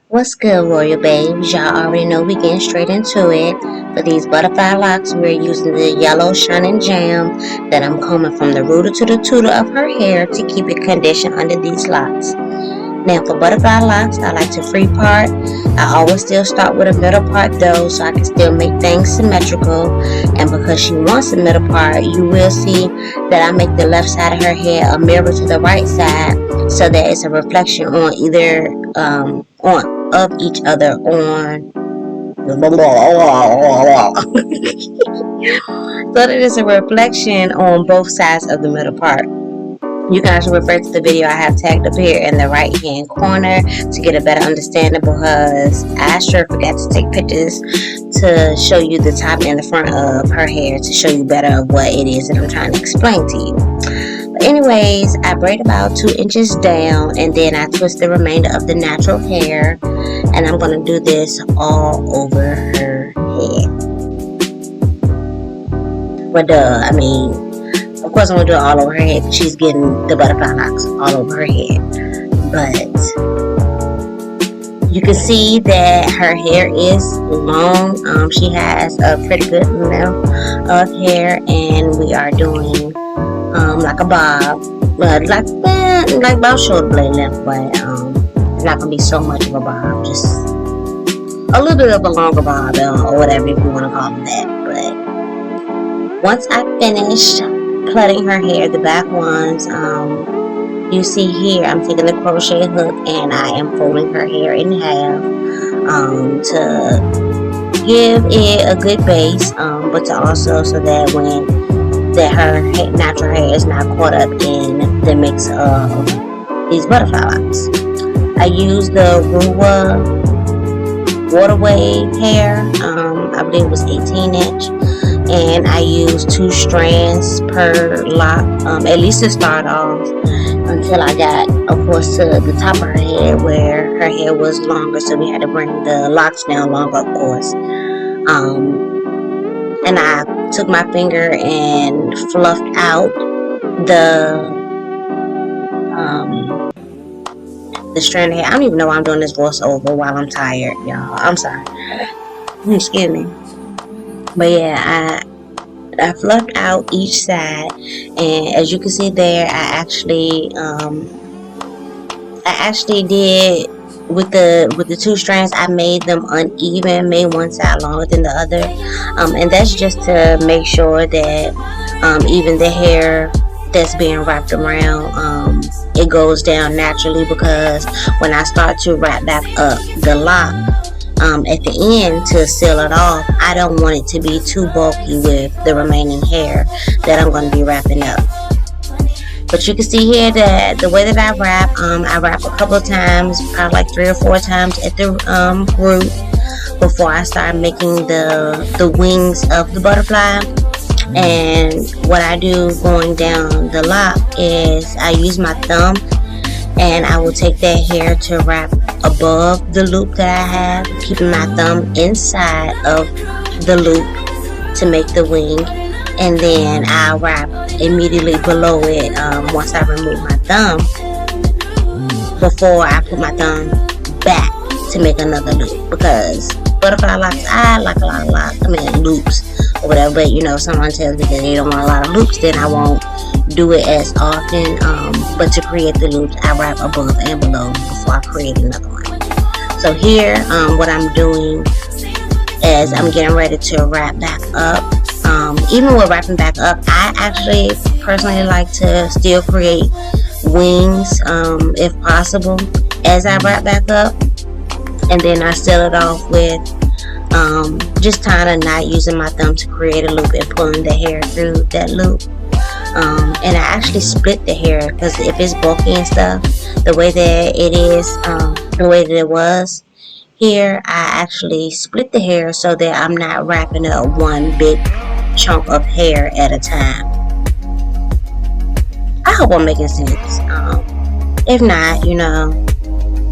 What's good, Royal Babes? Y'all already know we getting straight into it. For these butterfly locks, we're using the yellow shining jam that I'm combing from the rooter to the tutor of her hair to keep it conditioned under these locks. Now for butterfly locks, I like to free part. I always still start with a middle part though, so I can still make things symmetrical. And because she wants a middle part, you will see that I make the left side of her hair a mirror to the right side, so that it's a reflection on either on of each other on so that it's a reflection on both sides of the middle part. You can also refer to the video I have tagged up here in the right hand corner to get a better understanding, because I sure forgot to take pictures to show you the top and the front of her hair to show you better of what it is that I'm trying to explain to you. But anyways, I braid about 2 inches down and then I twist the remainder of the natural hair, and I'm going to do this all over her head. But of course I'm going to do it all over her head. She's getting the butterfly locks all over her head. But you can see that her hair is long. She has a pretty good length of hair, and we are doing like a bob, but like about shoulder blade length, but it's not gonna be so much of a bob, just a little bit of a longer bob, or whatever if you want to call it that. But once I finished plaiting her hair, the back ones, you see here, I'm taking the crochet hook and I am folding her hair in half to give it a good base, but to also so that her natural hair is not caught up in the mix of these butterfly locks. I use the Ruwa Water Wave hair. I believe it was 18-inch. And I use 2 strands per lock, at least to start off, until I got, of course, to the top of her head where her hair was longer, so we had to bring the locks down longer, of course. And I took my finger and fluffed out the strand of hair. I don't even know why I'm doing this voiceover while I'm tired, y'all. I'm sorry. Excuse me. But yeah, I fluffed out each side, and as you can see there, I actually did with the 2 strands. I made them uneven, made one side longer than the other, and that's just to make sure that even the hair that's being wrapped around, it goes down naturally, because when I start to wrap back up the lock at the end to seal it off, I don't want it to be too bulky with the remaining hair that I'm going to be wrapping up. But you can see here that the way that I wrap a couple of times, probably like 3 or 4 times at the root before I start making the wings of the butterfly. And what I do going down the lock is I use my thumb, and I will take that hair to wrap above the loop that I have, keeping my thumb inside of the loop to make the wing, and then I'll wrap immediately below it once I remove my thumb, before I put my thumb back to make another loop, because butterfly locks, I like a lot of loops or whatever, but someone tells me that they don't want a lot of loops, then I won't do it as often, but to create the loops, I wrap above and below before I create another one. So here, what I'm doing is I'm getting ready to wrap back up. Even with wrapping back up, I actually personally like to still create wings, if possible, as I wrap back up, and then I seal it off with just tying a knot, using my thumb to create a loop and pulling the hair through that loop. And I actually split the hair, because if it's bulky and stuff, the way that it is, the way that it was here, I actually split the hair so that I'm not wrapping up one big chunk of hair at a time. I hope I'm making sense. If not,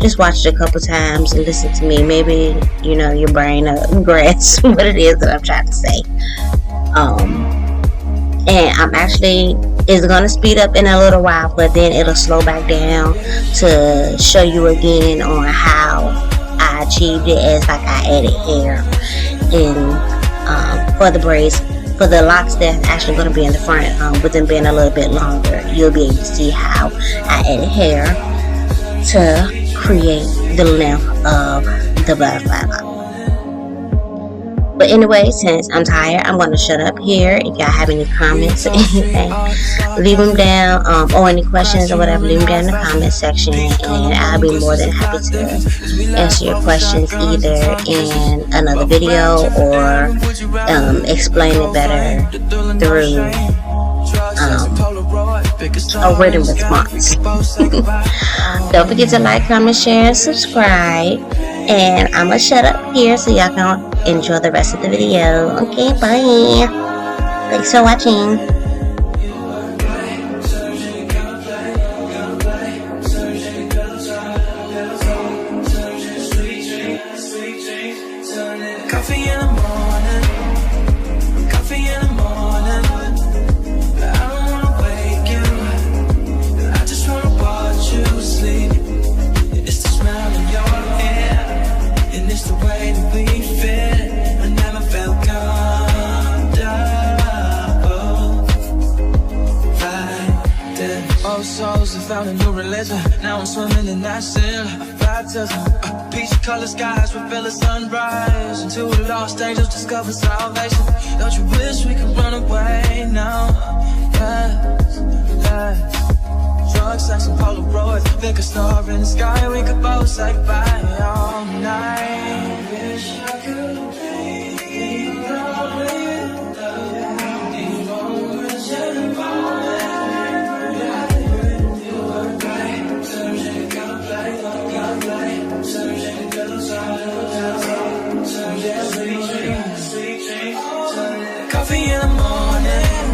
just watch it a couple times and listen to me. Maybe, your brain grasps what it is that I'm trying to say. And I'm actually, it's going to speed up in a little while, but then it'll slow back down to show you again on how I I achieved it as like I added hair in for the braids. For the locks that's actually going to be in the front, with them being a little bit longer, you'll be able to see how I added hair to create the length of the butterfly lock. But anyway, since I'm tired, I'm going to shut up here. If y'all have any comments or anything, leave them down, or any questions or whatever, leave them down in the comment section, and I'll be more than happy to answer your questions either in another video or explain it better through a written response. Don't forget to like, comment, share, and subscribe. And I'm gonna shut up here so y'all can enjoy the rest of the video. Okay, bye. Thanks for watching. Coffee in the morning, coffee in the morning. I don't wanna wake you, I just wanna watch you sleep. It's the smell of your hair, and it's the way that we fit. I never felt comfortable like this. Old souls have found a new religion. Now I'm swimming in that sin. Baptism, peach colored skies reveal a sunrise. Until the lost angels discover salvation. Don't you wish we could run away now? Yes, yes. Drugs, sex, and Polaroids. Pick a star in the sky, we could both say goodbye all night. Wish I could be alone. These moments in the coffee in the morning,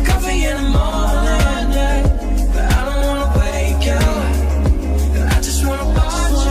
coffee in the morning. But I don't wanna wake you, I just wanna watch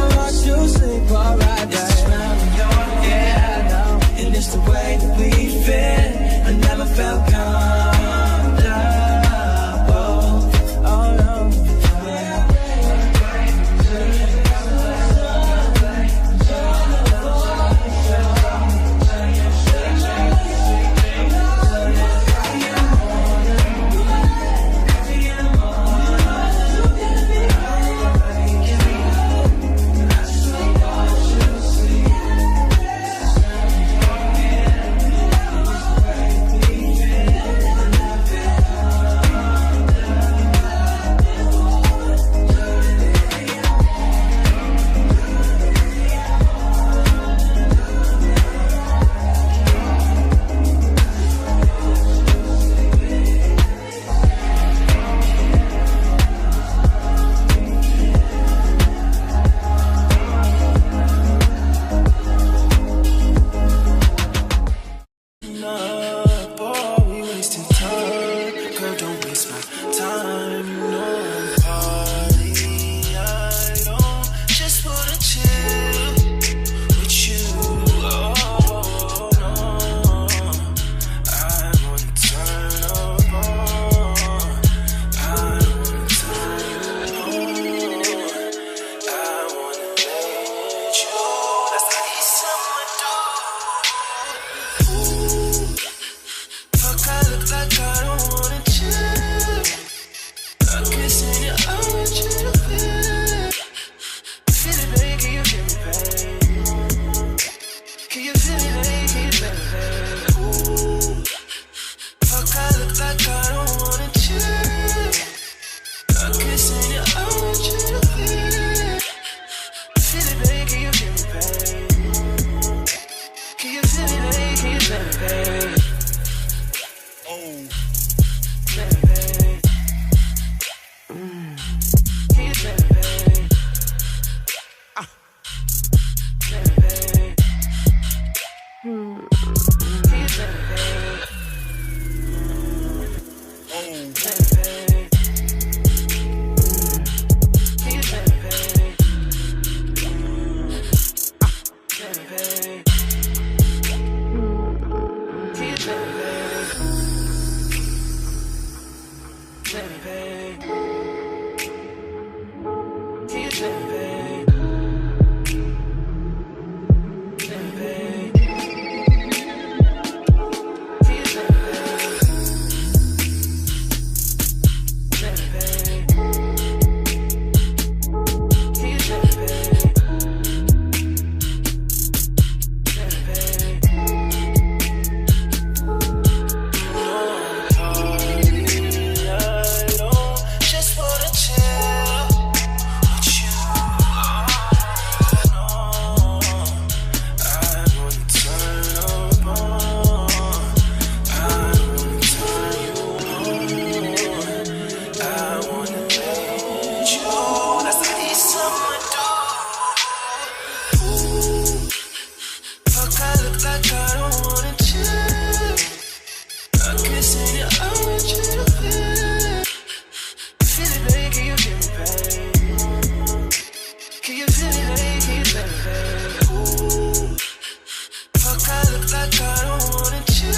Fuck, I look like I don't wanna chill.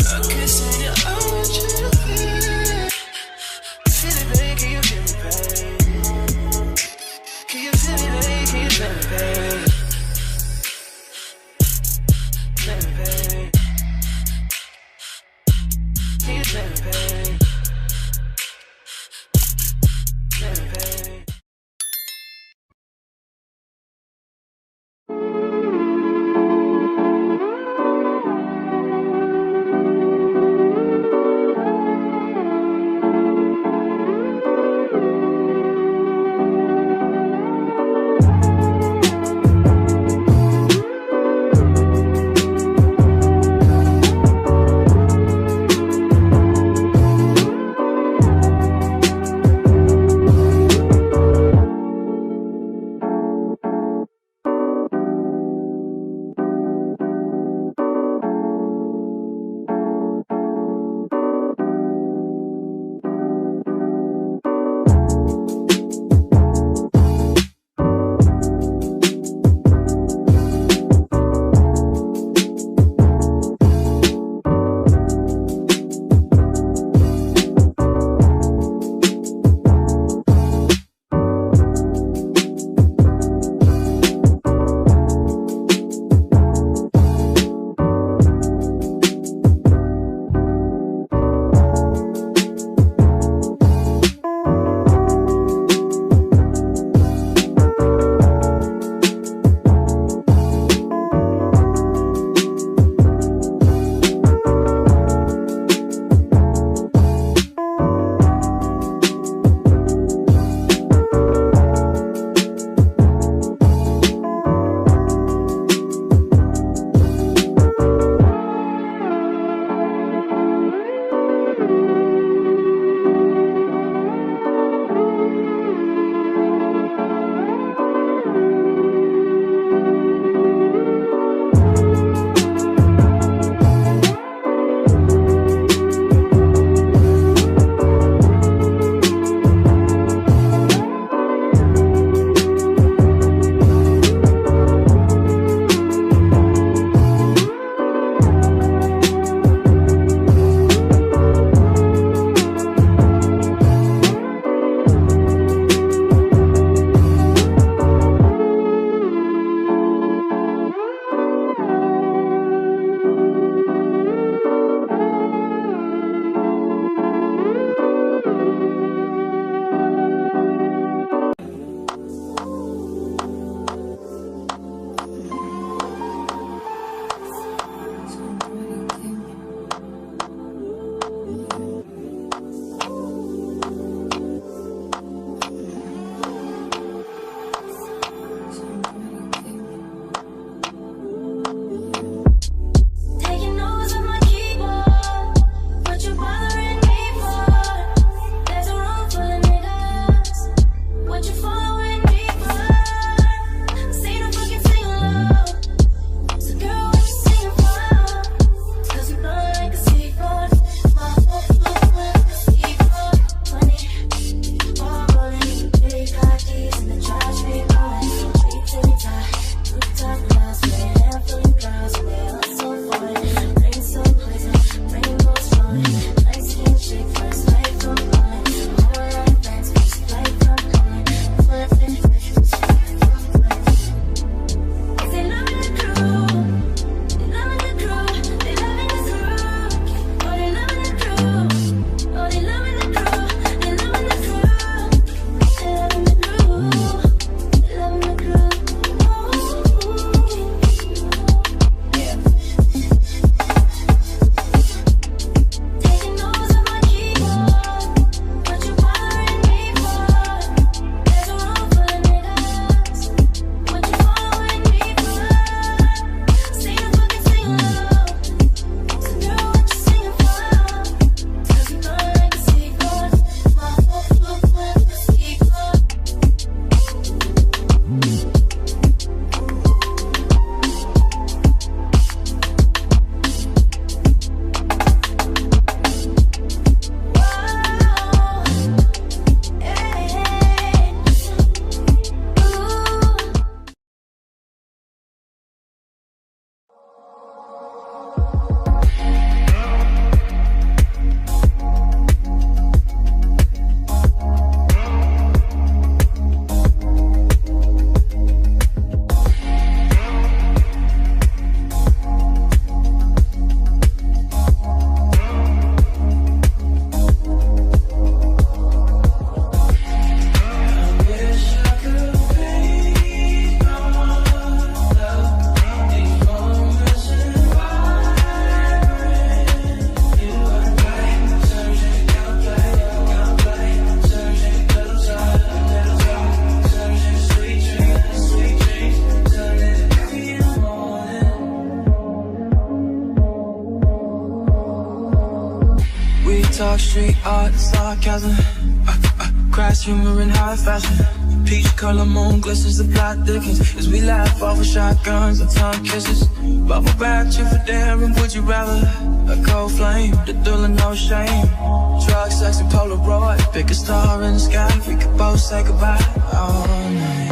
I'm kissing your orange juice. Feel it, babe, can you feel me, babe? Can you feel me, babe? Can you feel me, babe? Feel me, babe. Can you feel me, babe? Feel me, babe. Dark street art, sarcasm. Crass humor in high fashion. Peach color moon glistens, the plot thickens as we laugh off of shotguns and tongue kisses. Bubble bath, truth or dare, and would you rather? A cold flame, the thrill and no shame. Drug, sex, and Polaroid. Pick a star in the sky, we could both say goodbye all night.